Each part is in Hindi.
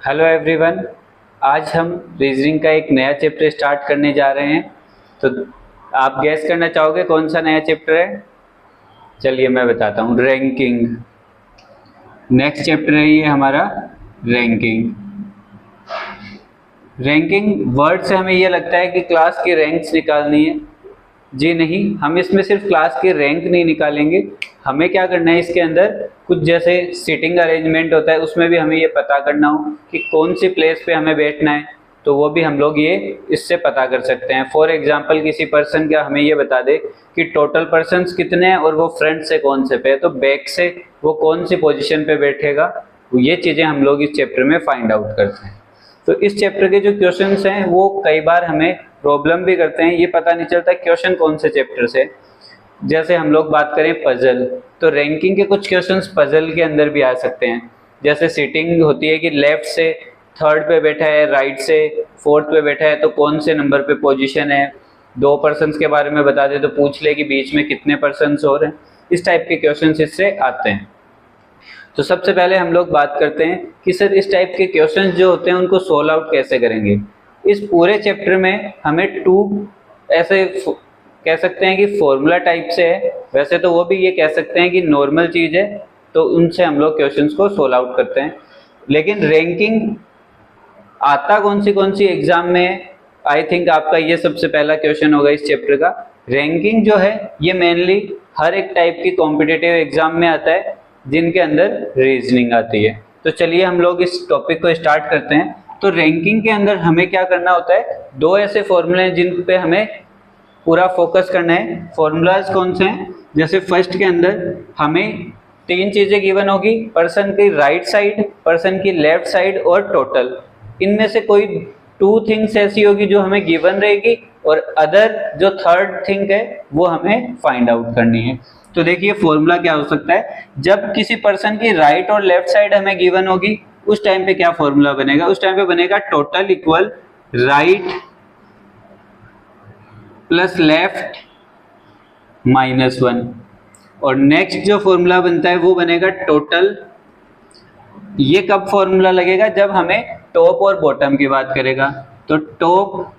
Hello everyone. आज हम रीजनिंग का एक नया चैप्टर स्टार्ट करने जा रहे हैं। तो आप गैस करना चाहोगे कौन सा नया चैप्टर है? चलिए मैं बताता हूँ। रैंकिंग। नेक्स्ट चैप्टर है ये हमारा रैंकिंग। रैंकिंग वर्ड से हमें ये लगता है कि क्लास की रैंक्स निकालनी है। जी नहीं, हम इसमें सिर्फ क्लास के रैंक नहीं निकालेंगे। हमें क्या करना है, इसके अंदर कुछ जैसे सीटिंग अरेंजमेंट होता है उसमें भी हमें ये पता करना हो कि कौन सी प्लेस पे हमें बैठना है, तो वो भी हम लोग ये इससे पता कर सकते हैं। फॉर एग्जांपल किसी पर्सन का हमें ये बता दे कि टोटल पर्सन्स कितने हैं और वो फ्रंट से कौन से पे है, तो बैक से वो कौन सी पोजिशन पे बैठेगा, ये चीज़ें हम लोग इस चैप्टर में फाइंड आउट करते हैं। तो इस चैप्टर के जो क्वेश्चंस हैं वो कई बार हमें प्रॉब्लम भी करते हैं, ये पता नहीं चलता क्वेश्चन कौन से चैप्टर से। जैसे हम लोग बात करें पजल, तो रैंकिंग के कुछ क्वेश्चंस पजल के अंदर भी आ सकते हैं। जैसे सीटिंग होती है कि लेफ्ट से थर्ड पे बैठा है, राइट से फोर्थ पे बैठा है, तो कौन से नंबर पे पोजीशन है। दो पर्सन्स के बारे में बता दे तो पूछ ले कि बीच में कितने पर्सन्स और हैं। इस टाइप के क्वेश्चंस इससे आते हैं। तो सबसे पहले हम लोग बात करते हैं कि सर इस टाइप के क्वेश्चंस जो होते हैं उनको सोल्व आउट कैसे करेंगे। इस पूरे चैप्टर में हमें टू ऐसे कह सकते हैं कि फॉर्मूला टाइप से है, वैसे तो वो भी ये कह सकते हैं कि नॉर्मल चीज़ है, तो उनसे हम लोग क्वेश्चंस को सोल्व आउट करते हैं। लेकिन रैंकिंग आता कौन सी एग्जाम में है? आई थिंक आपका ये सबसे पहला क्वेश्चन होगा इस चैप्टर का। रैंकिंग जो है ये मेनली हर एक टाइप की कॉम्पिटिटिव एग्जाम में आता है जिनके अंदर रीजनिंग आती है। तो चलिए हम लोग इस टॉपिक को स्टार्ट करते हैं। तो रैंकिंग के अंदर हमें क्या करना होता है, दो ऐसे फॉर्मूले हैं जिन पे हमें पूरा फोकस करना है। फॉर्मूलाज कौन से हैं? जैसे फर्स्ट के अंदर हमें तीन चीजें गिवन होगी, पर्सन की राइट साइड, पर्सन की लेफ्ट साइड और टोटल। इनमें से कोई टू थिंग्स ऐसी होगी जो हमें गिवन रहेगी और अदर जो थर्ड थिंग है वो हमें फाइंड आउट करनी है। तो देखिए फॉर्मूला क्या हो सकता है, जब किसी पर्सन की राइट और लेफ्ट साइड हमें गिवन होगी उस टाइम पे क्या फॉर्मूला बनेगा, उस टाइम पे बनेगा total equal right plus left -1। और नेक्स्ट जो फॉर्मूला बनता है वो बनेगा टोटल। ये कब फॉर्मूला लगेगा, जब हमें टॉप और बॉटम की बात करेगा, तो टॉप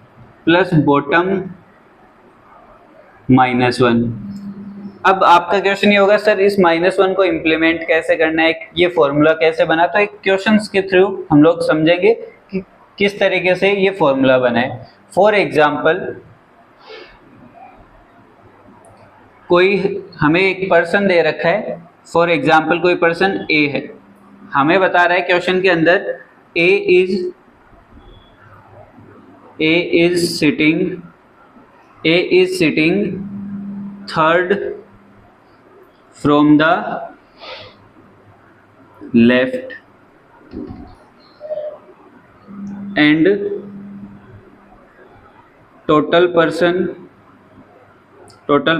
प्लस बॉटम -1। अब आपका क्वेश्चन ये होगा सर इस -1 को इम्प्लीमेंट कैसे करना है, ये फॉर्मूला कैसे बना। तो एक क्वेश्चंस के थ्रू हम लोग समझेंगे कि किस तरीके से ये फॉर्मूला बना है। फॉर एग्जाम्पल कोई हमें एक पर्सन दे रखा है, फॉर एग्जाम्पल कोई पर्सन ए है, हमें बता रहा है क्वेश्चन के अंदर A is sitting third from the left and total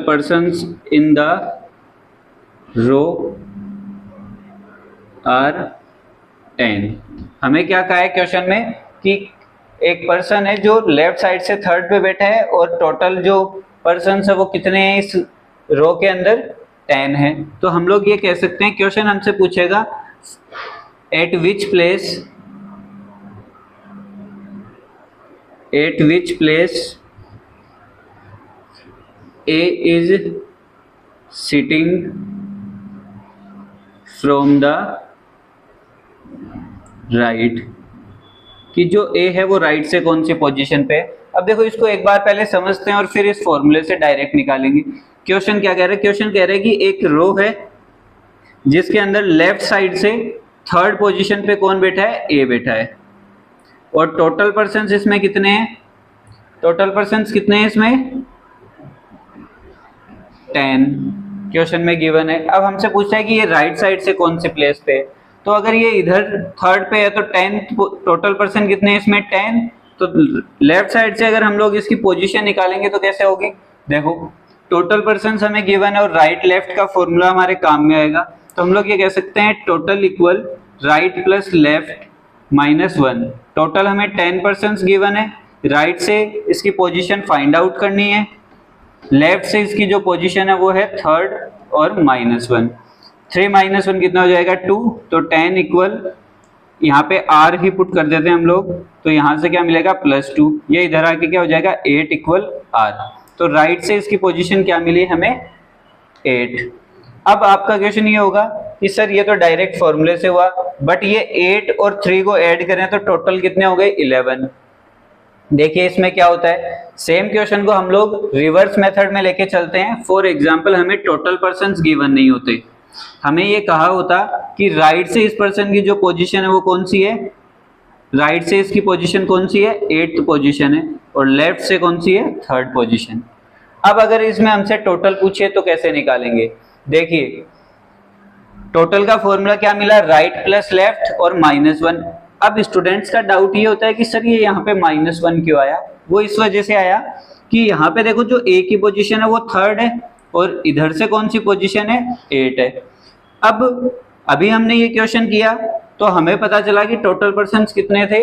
persons in the row are 10। हमें क्या कहा है क्वेश्चन में कि एक पर्सन है जो लेफ्ट साइड से थर्ड पे बैठा है और टोटल जो पर्सन्स है वो कितने हैं इस रो के अंदर, 10 है। तो हम लोग ये कह सकते हैं, क्वेश्चन हमसे पूछेगा eight which place A is sitting from the right, कि जो A है वो राइट से कौन सी पोजीशन पे है। अब देखो इसको एक बार पहले समझते हैं और फिर इस फॉर्मूले से डायरेक्ट निकालेंगे। क्वेश्चन क्या कह रहा है, क्वेश्चन कह रहा है कि एक रो है जिसके अंदर लेफ्ट साइड से थर्ड पोजीशन पे कौन बैठा है, A बैठा है, और टोटल पर्सन्स इसमें कितने हैं, टोटल पर्सन्स कितने हैं इसमें, 10 क्वेश्चन में गिवन है। अब हमसे पूछा है कि ये राइट साइड से कौन सी प्लेस पे है, तो अगर ये इधर थर्ड पे है तो 10 टोटल पर्सन कितने हैं इसमें, 10। तो लेफ्ट साइड से अगर हम लोग इसकी पोजीशन निकालेंगे तो कैसे होगी, देखो टोटल पर्सन्स हमें गिवन है और राइट लेफ्ट का फॉर्मूला हमारे काम में आएगा। तो हम लोग ये कह सकते हैं total equal right plus left -1। Total हमें 10 पर्सन्स गिवन है, राइट से इसकी पोजीशन फाइंड आउट करनी है, लेफ्ट से इसकी जो पोजीशन है वो है थर्ड और -1। 3 - 1 कितना हो जाएगा, 2। तो 10 इक्वल यहाँ पे r ही पुट कर देते हैं हम लोग, तो यहाँ से क्या मिलेगा +2, ये इधर आके क्या हो जाएगा 8 = r। तो राइट से इसकी पोजीशन क्या मिली हमें 8। अब आपका क्वेश्चन ये होगा कि सर ये तो डायरेक्ट फॉर्मूले से हुआ, बट ये 8 और 3 को ऐड करें तो टोटल कितने हो गए 11। देखिए इसमें क्या होता है, सेम क्वेश्चन को हम लोग रिवर्स मेथड में लेके चलते हैं। फॉर एग्जांपल हमें टोटल पर्सन्स गिवन नहीं होते, हमें ये कहा होता कि राइट से इस पर्सन की जो पोजीशन है वो कौन सी है, राइट से इसकी पोजीशन कौन सी है 8th पोजीशन है, और लेफ्ट से कौन सी है 3rd पोजीशन। अब अगर इसमें हमसे टोटल पूछे तो कैसे निकालेंगे, देखिए टोटल का फॉर्मूला क्या मिला, राइट प्लस लेफ्ट और -1। अब स्टूडेंट्स का डाउट ये होता है कि सर ये यहाँ पे -1 क्यों आया, वो इस वजह से आया कि यहाँ पे देखो जो ए की पोजीशन है वो 3rd है और इधर से कौन सी पोजीशन है 8 है। अब अभी हमने ये क्वेश्चन किया तो हमें पता चला कि टोटल पर्सन्स कितने थे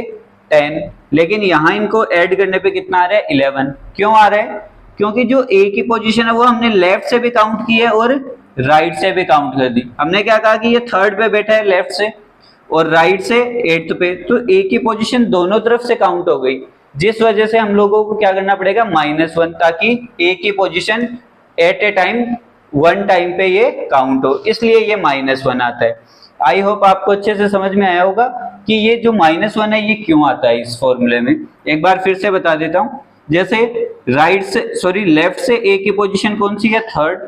10, लेकिन यहाँ इनको ऐड करने पे कितना आ रहा है 11। क्यों आ रहा है, क्योंकि जो ए की पोजीशन है वो हमने लेफ्ट से भी काउंट की है और राइट से भी काउंट कर दी। हमने क्या कहा कि ये 3rd पे बैठा है लेफ्ट से और राइट से 8th पे, तो ए की पोजीशन दोनों तरफ से काउंट हो गई, जिस वजह से हम लोगों को क्या करना पड़ेगा -1, ताकि ए की position at a time 1 time पे ये काउंट हो, इसलिए ये -1 आता है। आई होप आपको अच्छे से समझ में आया होगा कि ये जो -1 है ये क्यों आता है इस फॉर्मूले में। एक बार फिर से बता देता हूं, जैसे लेफ्ट से ए की पोजीशन कौन सी है 3rd,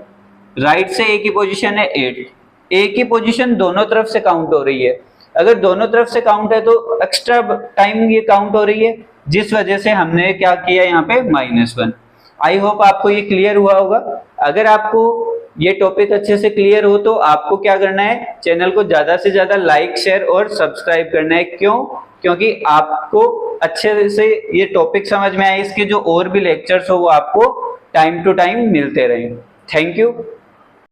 राइट से ए की पोजीशन है 8, ए की पोजीशन दोनों तरफ से काउंट हो रही है। अगर दोनों तरफ से काउंट है तो एक्स्ट्रा टाइम ये काउंट हो रही है, जिस वजह से हमने क्या किया यहाँ पे -1। आई होप आपको ये क्लियर हुआ होगा। अगर आपको ये टॉपिक अच्छे से क्लियर हो तो आपको क्या करना है, चैनल को ज्यादा से ज्यादा लाइक शेयर और सब्सक्राइब करना है। क्यों, क्योंकि आपको अच्छे से ये टॉपिक समझ में आए, इसके जो और भी लेक्चर्स हो वो आपको टाइम टू टाइम मिलते रहे। Thank you.